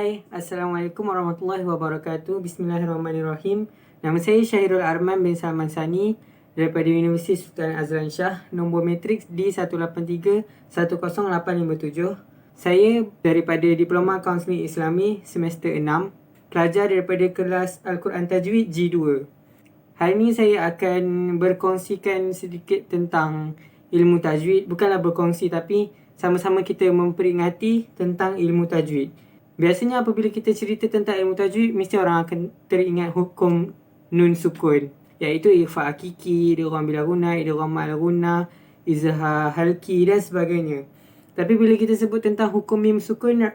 Hai, Assalamualaikum warahmatullahi wabarakatuh. Bismillahirrahmanirrahim. Nama saya Syahirul Arman bin Salman Sani daripada Universiti Sultan Azlan Shah, nombor matriks D183-10857. Saya daripada Diploma Kaunseling Islami semester 6, pelajar daripada kelas Al-Quran Tajwid G2. Hari ini saya akan berkongsikan sedikit tentang ilmu tajwid. Bukanlah berkongsi, tapi sama-sama kita memperingati tentang ilmu tajwid. Biasanya apabila kita cerita tentang ilmu tajwid, mesti orang akan teringat hukum nun sukun, iaitu ikhfa hakiki, idgham bila guna, idgham ma'al guna, izhar halki dan sebagainya. Tapi bila kita sebut tentang hukum mim sukun,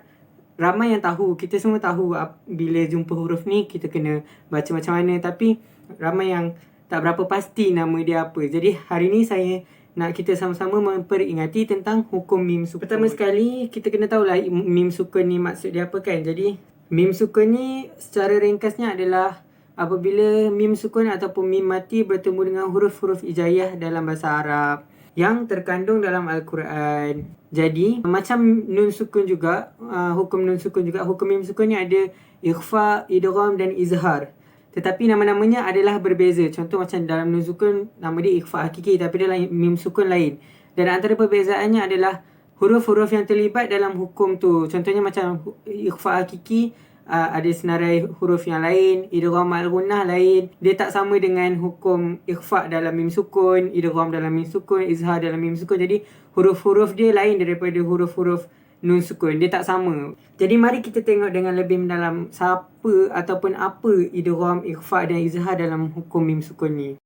ramai yang tahu. Kita semua tahu bila jumpa huruf ni kita kena baca macam mana, tapi ramai yang tak berapa pasti nama dia apa. Jadi hari ni saya nak kita sama-sama memperingati tentang hukum mim sukun. Pertama sekali, kita kena tahulah mim sukun ni maksud dia apa kan. Jadi, mim sukun ni secara ringkasnya adalah apabila mim sukun ataupun mim mati bertemu dengan huruf-huruf hijaiyah dalam bahasa Arab yang terkandung dalam Al-Quran. Jadi, macam nun sukun juga, hukum nun sukun juga, hukum mim sukun ni ada ikhfa, idgham dan izhar. Tetapi nama-namanya adalah berbeza. Contoh macam dalam nun sukun, nama dia ikhfa hakiki, tapi dalam mim sukun lain. Dan antara perbezaannya adalah huruf-huruf yang terlibat dalam hukum tu. Contohnya macam ikhfa hakiki, ada senarai huruf yang lain, idgham ma'al gunnah lain. Dia tak sama dengan hukum ikhfa dalam mim sukun, idgham dalam mim sukun, izhar dalam mim sukun. Jadi huruf-huruf dia lain daripada huruf-huruf nun sukun. Dia tak sama. Jadi mari kita tengok dengan lebih mendalam siapa ataupun apa idgham, ikhfa dan izhar dalam hukum mim sukun ni.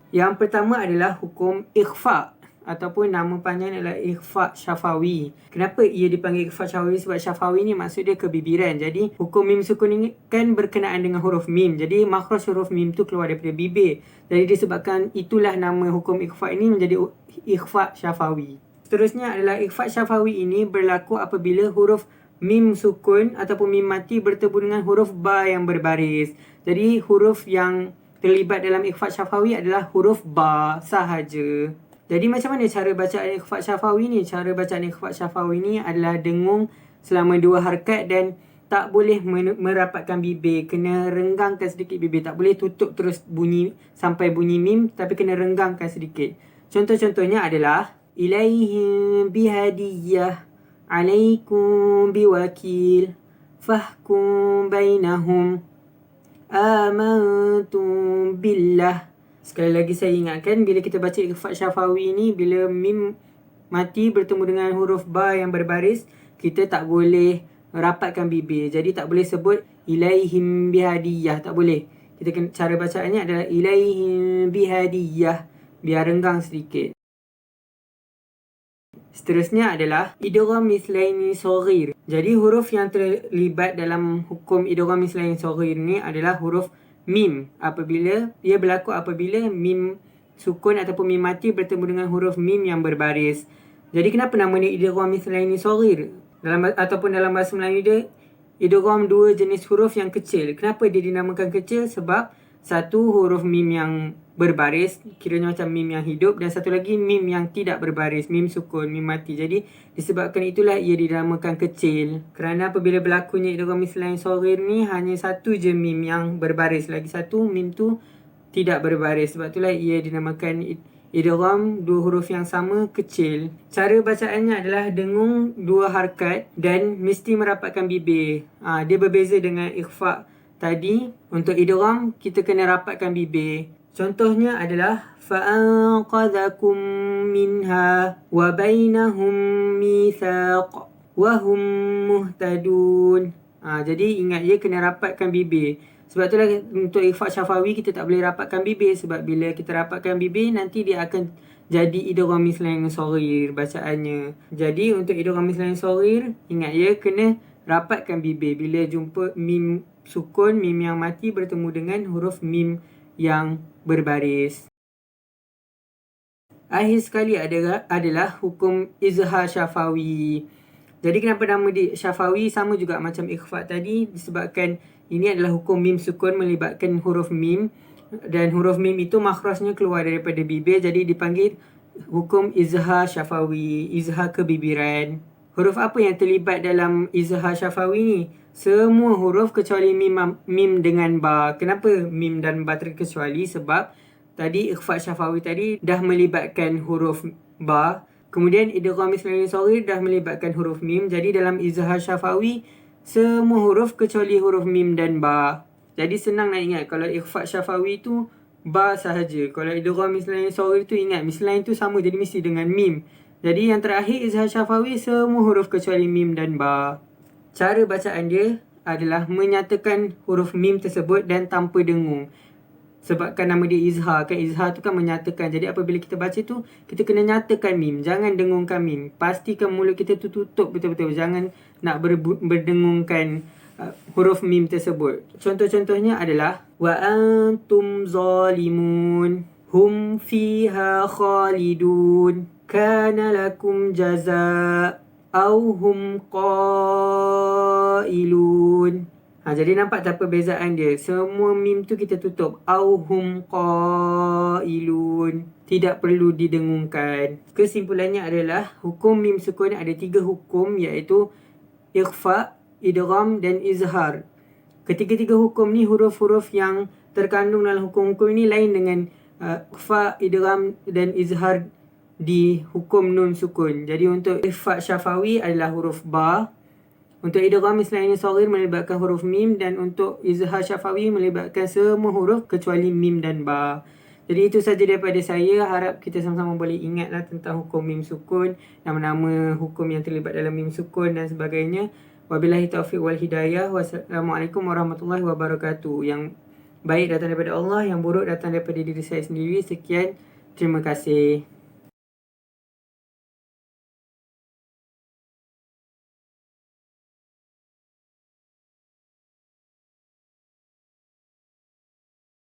Yang pertama adalah hukum ikhfa ataupun nama panjang adalah ikhfa syafawi. Kenapa ia dipanggil ikhfa syafawi? Sebab syafawi ni maksud dia kebibiran. Jadi hukum mim sukun ni kan berkenaan dengan huruf mim. Jadi makhraj huruf mim tu keluar daripada bibir. Jadi disebabkan itulah nama hukum ikhfa ini menjadi ikhfa syafawi. Seterusnya adalah ikhfa syafawi ini berlaku apabila huruf mim sukun ataupun mim mati bertemu dengan huruf ba yang berbaris. Jadi huruf yang terlibat dalam ikhfa syafawi adalah huruf ba sahaja. Jadi macam mana cara bacaan ikhfa syafawi ni? Cara bacaan ikhfa syafawi ni adalah dengung selama 2 harakat dan tak boleh merapatkan bibir. Kena renggangkan sedikit bibir. Tak boleh tutup terus bunyi sampai bunyi mim, tapi kena renggangkan sedikit. Contoh-contohnya adalah ilaihim bihadiyah, alaikum biwakil, fahkum bainahum, amantum billah. Sekali lagi saya ingatkan, bila kita baca ikhfa syafawi ni, bila mim mati bertemu dengan huruf ba yang berbaris, kita tak boleh rapatkan bibir. Jadi tak boleh sebut ilaihim bihadiyah, tak boleh. Cara bacaannya adalah ilaihim bihadiyah, biar renggang sedikit. Seterusnya adalah idgham mislaini shaghir. Jadi huruf yang terlibat dalam hukum idgham mislaini shaghir ni adalah huruf mim. Ia berlaku apabila mim sukun ataupun mim mati bertemu dengan huruf mim yang berbaris. Jadi kenapa nama ni idgham mislaini shaghir? Dalam bahasa Melayu dia idgham 2 jenis huruf yang kecil. Kenapa dia dinamakan kecil? Sebab satu huruf mim yang berbaris, kiranya macam mim yang hidup, dan satu lagi mim yang tidak berbaris, mim sukun, mim mati. Jadi disebabkan itulah ia dinamakan kecil. Kerana apabila berlakunya idgham mislaini shaghir ni hanya satu je mim yang berbaris, lagi satu mim tu tidak berbaris. Sebab itulah ia dinamakan idgham 2 huruf yang sama kecil. Cara bacaannya adalah dengung 2 harakat dan mesti merapatkan bibir. Dia berbeza dengan ikhfa tadi. Untuk idgham kita kena rapatkan bibir. Contohnya adalah fa'anqadhakum minha wa bainahum mithaq wa hum muhtadun. Jadi ingat, dia kena rapatkan bibir. Sebab itulah untuk ikhfa syafawi kita tak boleh rapatkan bibir, sebab bila kita rapatkan bibir nanti dia akan jadi idgham mislaini shaghir bacaannya. Jadi untuk idgham mislaini shaghir, ingat ya, kena rapatkan bibir bila jumpa mim sukun, mim yang mati bertemu dengan huruf mim yang berbaris. Akhir sekali adalah hukum izhar syafawi. Jadi kenapa nama dia syafawi? Sama juga macam ikhfa tadi, disebabkan ini adalah hukum mim sukun melibatkan huruf mim, dan huruf mim itu makhrajnya keluar daripada bibir, jadi dipanggil hukum izhar syafawi, izhar kebibiran. Huruf apa yang terlibat dalam izhar syafawi ni? Semua huruf kecuali mim dengan ba. Kenapa mim dan ba terkecuali? Sebab tadi ikhfa syafawi tadi dah melibatkan huruf ba. Kemudian idgham isnani shaghir dah melibatkan huruf mim. Jadi dalam izhar syafawi semua huruf kecuali huruf mim dan ba. Jadi senang nak ingat, kalau ikhfa syafawi tu ba sahaja. Kalau idgham isnani shaghir tu ingat misal lain tu sama, jadi mesti dengan mim. Jadi yang terakhir izhar syafawi semua huruf kecuali mim dan ba. Cara bacaan dia adalah menyatakan huruf mim tersebut dan tanpa dengung. Sebabkan nama dia izhar kan, izhar tu kan menyatakan. Jadi apabila kita baca tu, kita kena nyatakan mim, jangan dengungkan mim. Pastikan mulut kita tu tutup betul-betul, jangan nak berdengungkan huruf mim tersebut. Contoh-contohnya adalah wa antum zalimun hum fiha khalidun kana lakum jaza' au hum qailun. Jadi nampak tak perbezaan dia? Semua mim tu kita tutup. Au hum qailun. Tidak perlu didengungkan. Kesimpulannya adalah hukum mim sukun ada 3 hukum, iaitu ikhfa, idgham dan izhar. Ketiga-tiga hukum ni huruf-huruf yang terkandung dalam hukum-hukum ini lain dengan ikhfa, idgham dan izhar di hukum nun sukun. Jadi untuk ikhfa syafawi adalah huruf ba. Untuk idgham isnani shaghir melibatkan huruf mim, dan untuk izhar syafawi melibatkan semua huruf kecuali mim dan ba. Jadi itu saja daripada saya. Harap kita sama-sama boleh ingatlah tentang hukum mim sukun, nama-nama hukum yang terlibat dalam mim sukun dan sebagainya. Wabillahi taufiq wal hidayah. Wassalamualaikum warahmatullahi wabarakatuh. Yang baik datang daripada Allah, yang buruk datang daripada diri saya sendiri. Sekian, terima kasih.